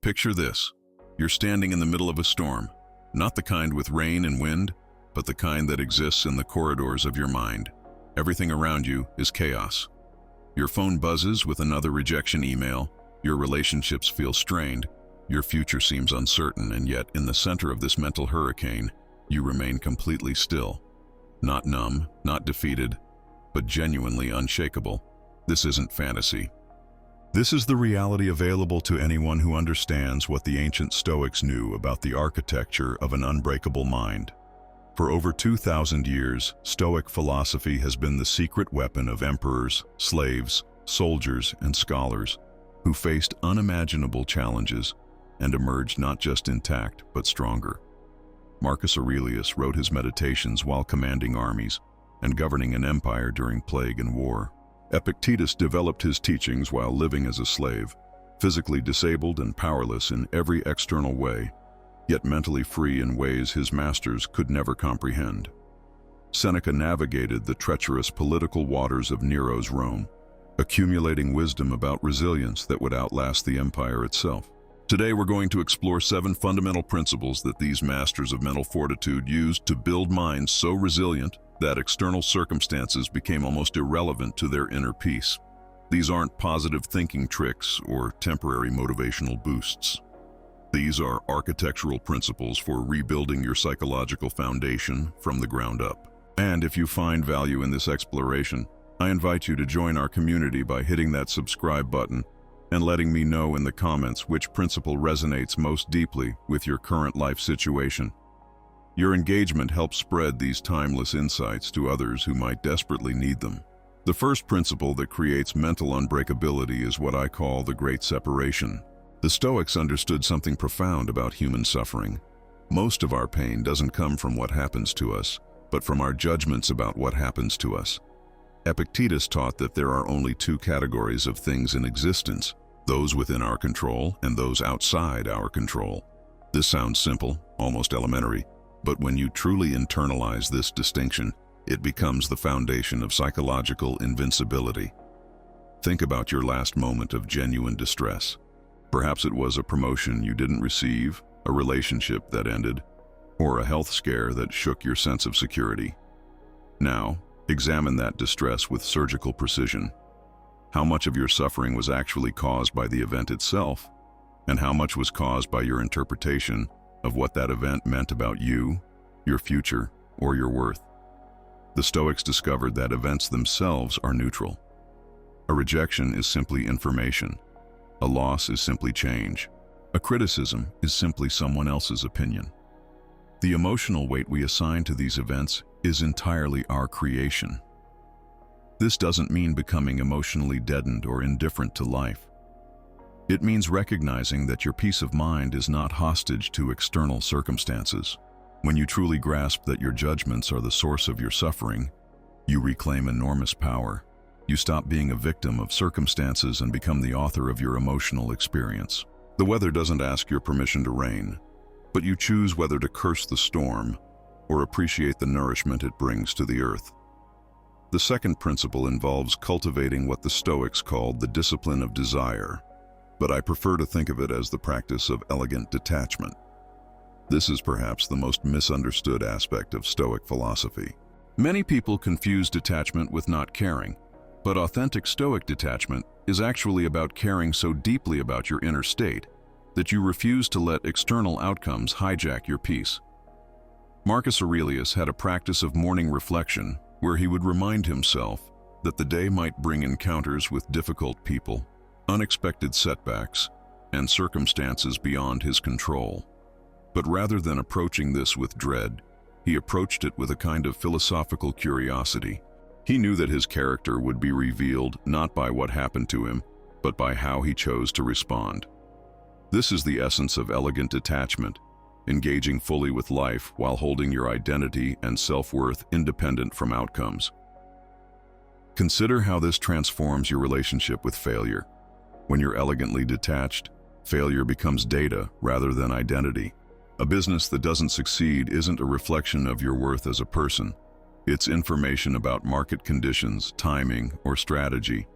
Picture this. You're standing in the middle of a storm, not the kind with rain and wind, but the kind that exists in the corridors of your mind. Everything around you is chaos. Your phone buzzes with another rejection email, your relationships feel strained, your future seems uncertain, and yet in the center of this mental hurricane, you remain completely still. Not numb, not defeated, but genuinely unshakable. This isn't fantasy. This is the reality available to anyone who understands what the ancient Stoics knew about the architecture of an unbreakable mind. For over 2,000 years, Stoic philosophy has been the secret weapon of emperors, slaves, soldiers, and scholars who faced unimaginable challenges and emerged not just intact, but stronger. Marcus Aurelius wrote his meditations while commanding armies and governing an empire during plague and war. Epictetus developed his teachings while living as a slave, physically disabled and powerless in every external way, yet mentally free in ways his masters could never comprehend. Seneca navigated the treacherous political waters of Nero's Rome, accumulating wisdom about resilience that would outlast the empire itself. Today we're going to explore 7 fundamental principles that these masters of mental fortitude used to build minds so resilient that external circumstances became almost irrelevant to their inner peace. These aren't positive thinking tricks or temporary motivational boosts. These are architectural principles for rebuilding your psychological foundation from the ground up. And if you find value in this exploration, I invite you to join our community by hitting that subscribe button and letting me know in the comments which principle resonates most deeply with your current life situation. Your engagement helps spread these timeless insights to others who might desperately need them. The first principle that creates mental unbreakability is what I call the Great Separation. The Stoics understood something profound about human suffering. Most of our pain doesn't come from what happens to us, but from our judgments about what happens to us. Epictetus taught that there are only 2 categories of things in existence, those within our control and those outside our control. This sounds simple, almost elementary, but when you truly internalize this distinction, it becomes the foundation of psychological invincibility. Think about your last moment of genuine distress. Perhaps it was a promotion you didn't receive, a relationship that ended, or a health scare that shook your sense of security. Now, examine that distress with surgical precision. How much of your suffering was actually caused by the event itself, and how much was caused by your interpretation of what that event meant about you, your future, or your worth? The Stoics discovered that events themselves are neutral. A rejection is simply information. A loss is simply change. A criticism is simply someone else's opinion. The emotional weight we assign to these events is entirely our creation. This doesn't mean becoming emotionally deadened or indifferent to life. It means recognizing that your peace of mind is not hostage to external circumstances. When you truly grasp that your judgments are the source of your suffering, you reclaim enormous power. You stop being a victim of circumstances and become the author of your emotional experience. The weather doesn't ask your permission to rain, but you choose whether to curse the storm or appreciate the nourishment it brings to the earth. The second principle involves cultivating what the Stoics called the discipline of desire, but I prefer to think of it as the practice of elegant detachment. This is perhaps the most misunderstood aspect of Stoic philosophy. Many people confuse detachment with not caring, but authentic Stoic detachment is actually about caring so deeply about your inner state that you refuse to let external outcomes hijack your peace. Marcus Aurelius had a practice of morning reflection where he would remind himself that the day might bring encounters with difficult people, unexpected setbacks, and circumstances beyond his control. But rather than approaching this with dread, he approached it with a kind of philosophical curiosity. He knew that his character would be revealed not by what happened to him, but by how he chose to respond. This is the essence of elegant detachment, engaging fully with life while holding your identity and self-worth independent from outcomes. Consider how this transforms your relationship with failure. When you're elegantly detached, failure becomes data rather than identity. A business that doesn't succeed isn't a reflection of your worth as a person. It's information about market conditions, timing, or strategy.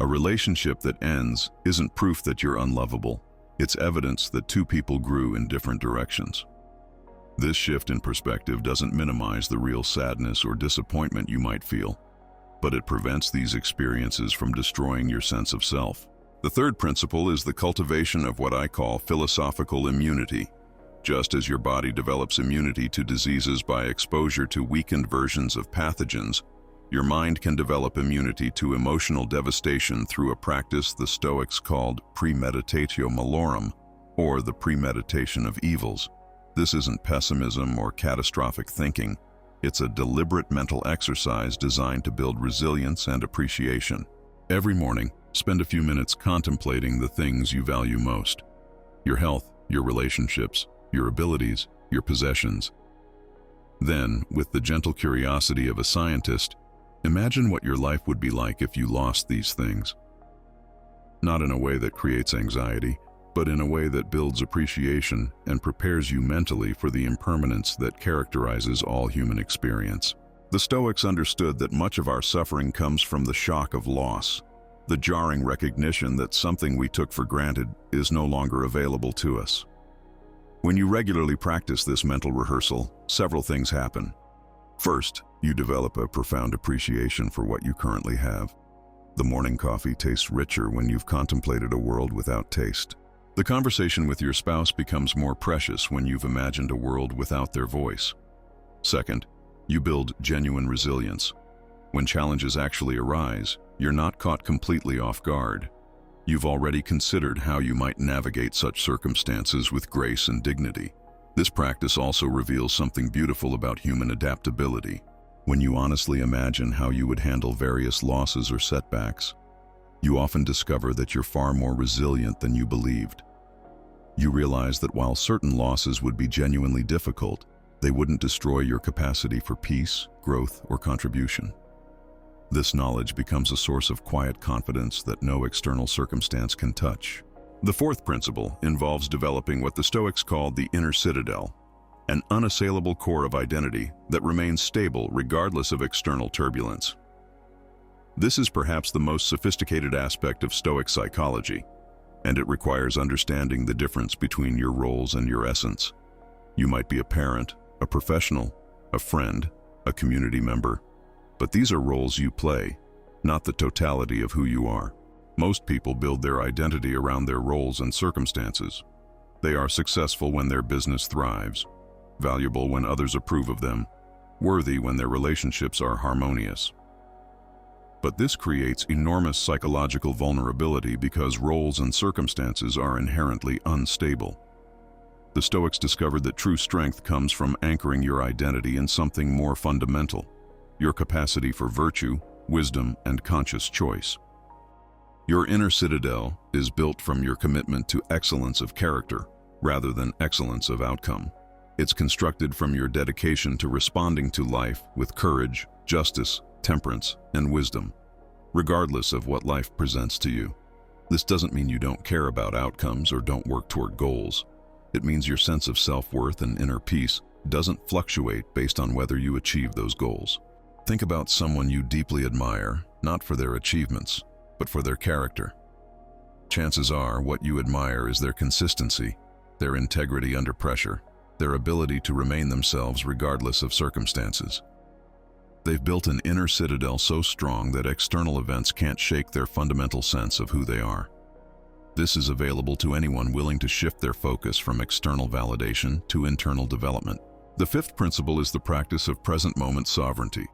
A relationship that ends isn't proof that you're unlovable. It's evidence that two people grew in different directions. This shift in perspective doesn't minimize the real sadness or disappointment you might feel, but it prevents these experiences from destroying your sense of self. The third principle is the cultivation of what I call philosophical immunity. Just as your body develops immunity to diseases by exposure to weakened versions of pathogens, your mind can develop immunity to emotional devastation through a practice the Stoics called premeditatio malorum, or the premeditation of evils. This isn't pessimism or catastrophic thinking. It's a deliberate mental exercise designed to build resilience and appreciation. Every morning, spend a few minutes contemplating the things you value most: your health, your relationships, your abilities, your possessions. Then, with the gentle curiosity of a scientist, imagine what your life would be like if you lost these things. Not in a way that creates anxiety, but in a way that builds appreciation and prepares you mentally for the impermanence that characterizes all human experience. The Stoics understood that much of our suffering comes from the shock of loss, the jarring recognition that something we took for granted is no longer available to us. When you regularly practice this mental rehearsal, several things happen. First, you develop a profound appreciation for what you currently have. The morning coffee tastes richer when you've contemplated a world without taste. The conversation with your spouse becomes more precious when you've imagined a world without their voice. Second, you build genuine resilience. When challenges actually arise, you're not caught completely off guard. You've already considered how you might navigate such circumstances with grace and dignity. This practice also reveals something beautiful about human adaptability. When you honestly imagine how you would handle various losses or setbacks, you often discover that you're far more resilient than you believed. You realize that while certain losses would be genuinely difficult, they wouldn't destroy your capacity for peace, growth, or contribution. This knowledge becomes a source of quiet confidence that no external circumstance can touch. The fourth principle involves developing what the Stoics called the inner citadel, an unassailable core of identity that remains stable regardless of external turbulence. This is perhaps the most sophisticated aspect of Stoic psychology, and it requires understanding the difference between your roles and your essence. You might be a parent, a professional, a friend, a community member, but these are roles you play, not the totality of who you are. Most people build their identity around their roles and circumstances. They are successful when their business thrives, valuable when others approve of them, worthy when their relationships are harmonious. But this creates enormous psychological vulnerability because roles and circumstances are inherently unstable. The Stoics discovered that true strength comes from anchoring your identity in something more fundamental: your capacity for virtue, wisdom, and conscious choice. Your inner citadel is built from your commitment to excellence of character rather than excellence of outcome. It's constructed from your dedication to responding to life with courage, justice, temperance, and wisdom, regardless of what life presents to you. This doesn't mean you don't care about outcomes or don't work toward goals. It means your sense of self-worth and inner peace doesn't fluctuate based on whether you achieve those goals. Think about someone you deeply admire, not for their achievements, but for their character. Chances are what you admire is their consistency, their integrity under pressure, their ability to remain themselves regardless of circumstances. They've built an inner citadel so strong that external events can't shake their fundamental sense of who they are. This is available to anyone willing to shift their focus from external validation to internal development. The fifth principle is the practice of present moment sovereignty.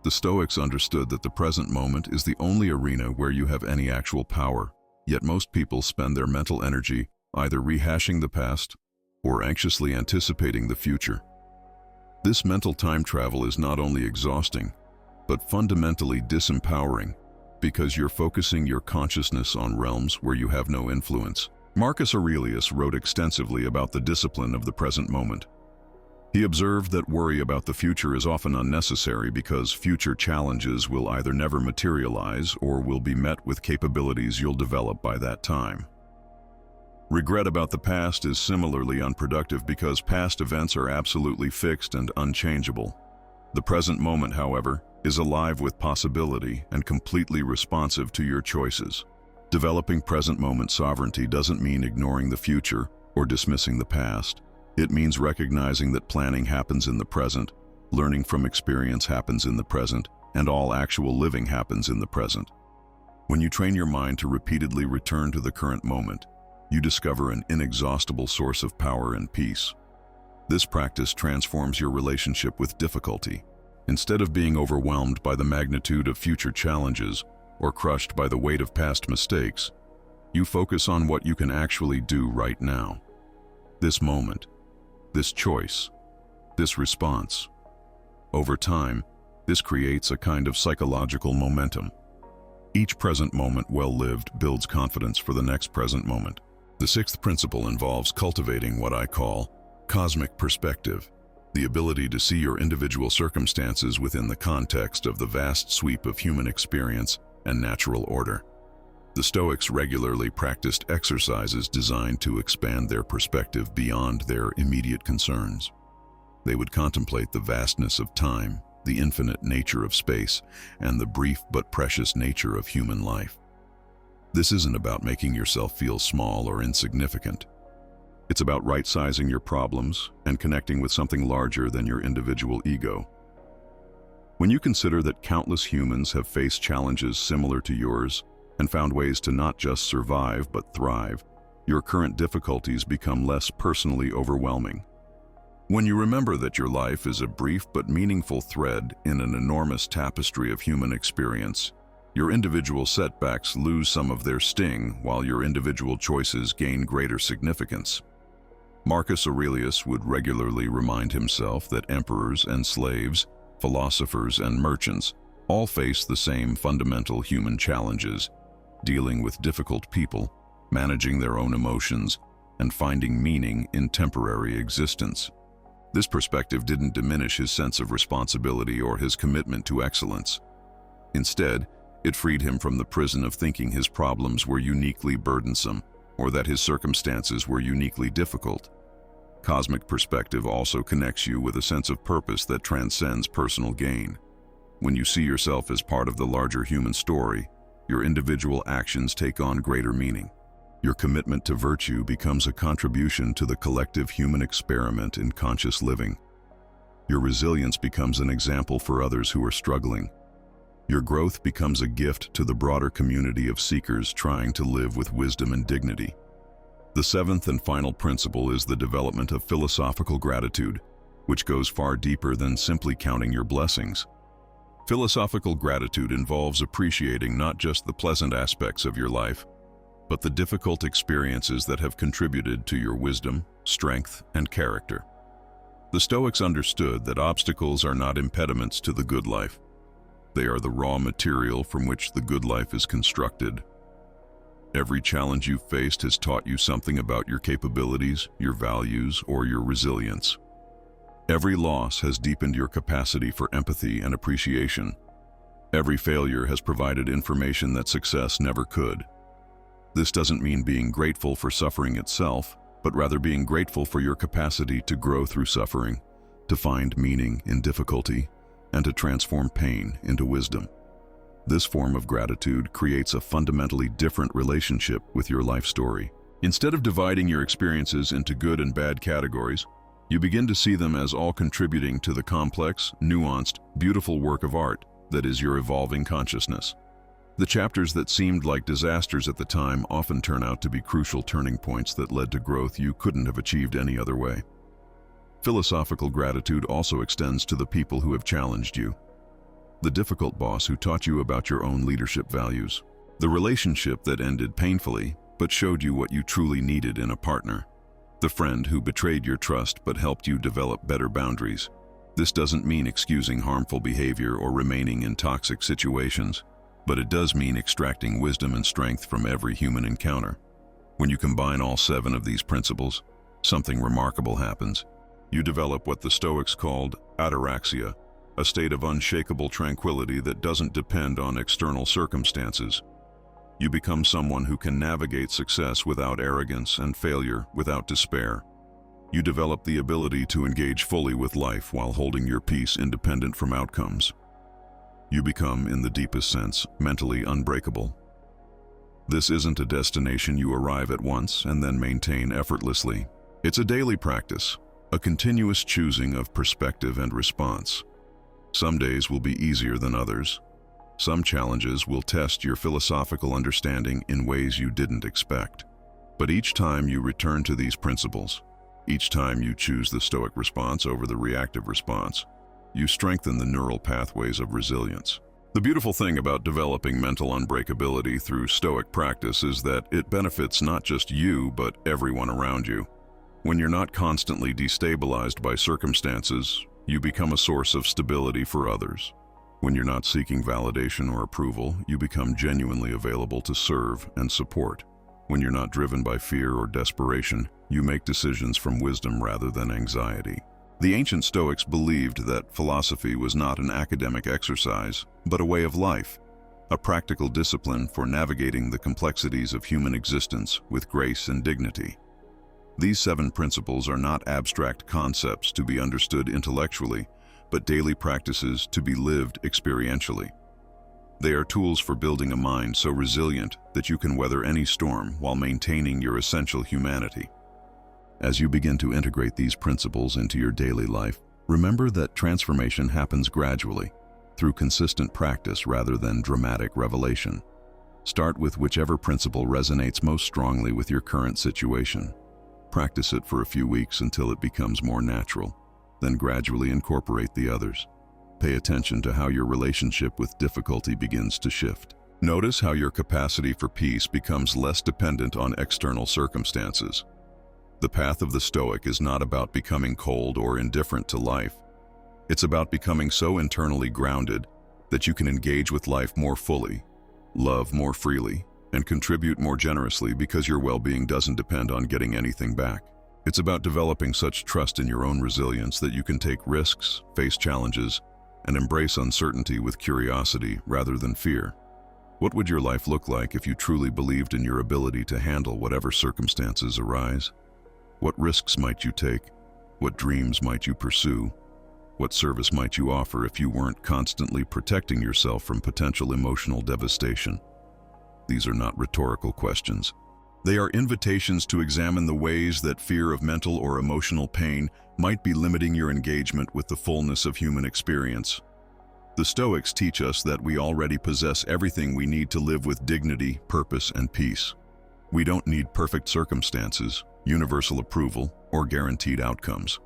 The Stoics understood that the present moment is the only arena where you have any actual power, yet most people spend their mental energy either rehashing the past or anxiously anticipating the future. This mental time travel is not only exhausting, but fundamentally disempowering because you're focusing your consciousness on realms where you have no influence. Marcus Aurelius wrote extensively about the discipline of the present moment. He observed that worry about the future is often unnecessary because future challenges will either never materialize or will be met with capabilities you'll develop by that time. Regret about the past is similarly unproductive because past events are absolutely fixed and unchangeable. The present moment, however, is alive with possibility and completely responsive to your choices. Developing present moment sovereignty doesn't mean ignoring the future or dismissing the past. It means recognizing that planning happens in the present, learning from experience happens in the present, and all actual living happens in the present. When you train your mind to repeatedly return to the current moment, you discover an inexhaustible source of power and peace. This practice transforms your relationship with difficulty. Instead of being overwhelmed by the magnitude of future challenges or crushed by the weight of past mistakes, you focus on what you can actually do right now. This moment, this choice, this response. Over time, this creates a kind of psychological momentum. Each present moment well lived builds confidence for the next present moment. The sixth principle involves cultivating what I call cosmic perspective, the ability to see your individual circumstances within the context of the vast sweep of human experience and natural order. The Stoics regularly practiced exercises designed to expand their perspective beyond their immediate concerns. They would contemplate the vastness of time, the infinite nature of space, and the brief but precious nature of human life. This isn't about making yourself feel small or insignificant. It's about right-sizing your problems and connecting with something larger than your individual ego. When you consider that countless humans have faced challenges similar to yours and found ways to not just survive but thrive, your current difficulties become less personally overwhelming. When you remember that your life is a brief but meaningful thread in an enormous tapestry of human experience, your individual setbacks lose some of their sting while your individual choices gain greater significance. Marcus Aurelius would regularly remind himself that emperors and slaves, philosophers and merchants all face the same fundamental human challenges, dealing with difficult people, managing their own emotions, and finding meaning in temporary existence. This perspective didn't diminish his sense of responsibility or his commitment to excellence. Instead, it freed him from the prison of thinking his problems were uniquely burdensome or that his circumstances were uniquely difficult. Cosmic perspective also connects you with a sense of purpose that transcends personal gain. When you see yourself as part of the larger human story, your individual actions take on greater meaning. Your commitment to virtue becomes a contribution to the collective human experiment in conscious living. Your resilience becomes an example for others who are struggling. Your growth becomes a gift to the broader community of seekers trying to live with wisdom and dignity. The seventh and final principle is the development of philosophical gratitude, which goes far deeper than simply counting your blessings. Philosophical gratitude involves appreciating not just the pleasant aspects of your life, but the difficult experiences that have contributed to your wisdom, strength, and character. The Stoics understood that obstacles are not impediments to the good life. They are the raw material from which the good life is constructed. Every challenge you've faced has taught you something about your capabilities, your values, or your resilience. Every loss has deepened your capacity for empathy and appreciation. Every failure has provided information that success never could. This doesn't mean being grateful for suffering itself, but rather being grateful for your capacity to grow through suffering, to find meaning in difficulty, and to transform pain into wisdom. This form of gratitude creates a fundamentally different relationship with your life story. Instead of dividing your experiences into good and bad categories, you begin to see them as all contributing to the complex, nuanced, beautiful work of art that is your evolving consciousness. The chapters that seemed like disasters at the time often turn out to be crucial turning points that led to growth you couldn't have achieved any other way. Philosophical gratitude also extends to the people who have challenged you. The difficult boss who taught you about your own leadership values. The relationship that ended painfully but showed you what you truly needed in a partner. The friend who betrayed your trust but helped you develop better boundaries. This doesn't mean excusing harmful behavior or remaining in toxic situations, but it does mean extracting wisdom and strength from every human encounter. When you combine all 7 of these principles, something remarkable happens. You develop what the Stoics called ataraxia, a state of unshakable tranquility that doesn't depend on external circumstances. You become someone who can navigate success without arrogance and failure without despair. You develop the ability to engage fully with life while holding your peace independent from outcomes. You become, in the deepest sense, mentally unbreakable. This isn't a destination you arrive at once and then maintain effortlessly. It's a daily practice, a continuous choosing of perspective and response. Some days will be easier than others. Some challenges will test your philosophical understanding in ways you didn't expect. But each time you return to these principles, each time you choose the Stoic response over the reactive response, you strengthen the neural pathways of resilience. The beautiful thing about developing mental unbreakability through Stoic practice is that it benefits not just you, but everyone around you. When you're not constantly destabilized by circumstances, you become a source of stability for others. When you're not seeking validation or approval, you become genuinely available to serve and support. When you're not driven by fear or desperation, you make decisions from wisdom rather than anxiety. The ancient Stoics believed that philosophy was not an academic exercise, but a way of life, a practical discipline for navigating the complexities of human existence with grace and dignity. These 7 principles are not abstract concepts to be understood intellectually, but daily practices to be lived experientially. They are tools for building a mind so resilient that you can weather any storm while maintaining your essential humanity. As you begin to integrate these principles into your daily life, remember that transformation happens gradually, through consistent practice rather than dramatic revelation. Start with whichever principle resonates most strongly with your current situation. Practice it for a few weeks until it becomes more natural, then gradually incorporate the others. Pay attention to how your relationship with difficulty begins to shift. Notice how your capacity for peace becomes less dependent on external circumstances. The path of the Stoic is not about becoming cold or indifferent to life. It's about becoming so internally grounded that you can engage with life more fully, love more freely, and contribute more generously because your well-being doesn't depend on getting anything back. It's about developing such trust in your own resilience that you can take risks, face challenges, and embrace uncertainty with curiosity rather than fear. What would your life look like if you truly believed in your ability to handle whatever circumstances arise? What risks might you take? What dreams might you pursue? What service might you offer if you weren't constantly protecting yourself from potential emotional devastation? These are not rhetorical questions. They are invitations to examine the ways that fear of mental or emotional pain might be limiting your engagement with the fullness of human experience. The Stoics teach us that we already possess everything we need to live with dignity, purpose, and peace. We don't need perfect circumstances, universal approval, or guaranteed outcomes.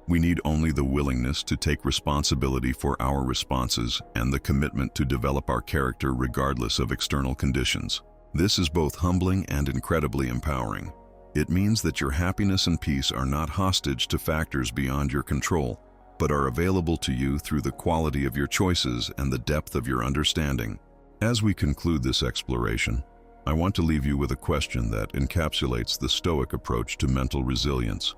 We need only the willingness to take responsibility for our responses and the commitment to develop our character regardless of external conditions. This is both humbling and incredibly empowering. It means that your happiness and peace are not hostage to factors beyond your control, but are available to you through the quality of your choices and the depth of your understanding. As we conclude this exploration, I want to leave you with a question that encapsulates the Stoic approach to mental resilience.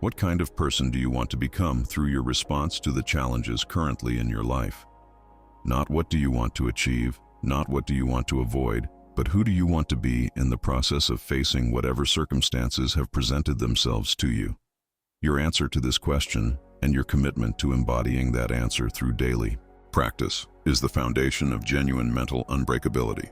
What kind of person do you want to become through your response to the challenges currently in your life? Not what do you want to achieve, not what do you want to avoid, but who do you want to be in the process of facing whatever circumstances have presented themselves to you? Your answer to this question and your commitment to embodying that answer through daily practice is the foundation of genuine mental unbreakability.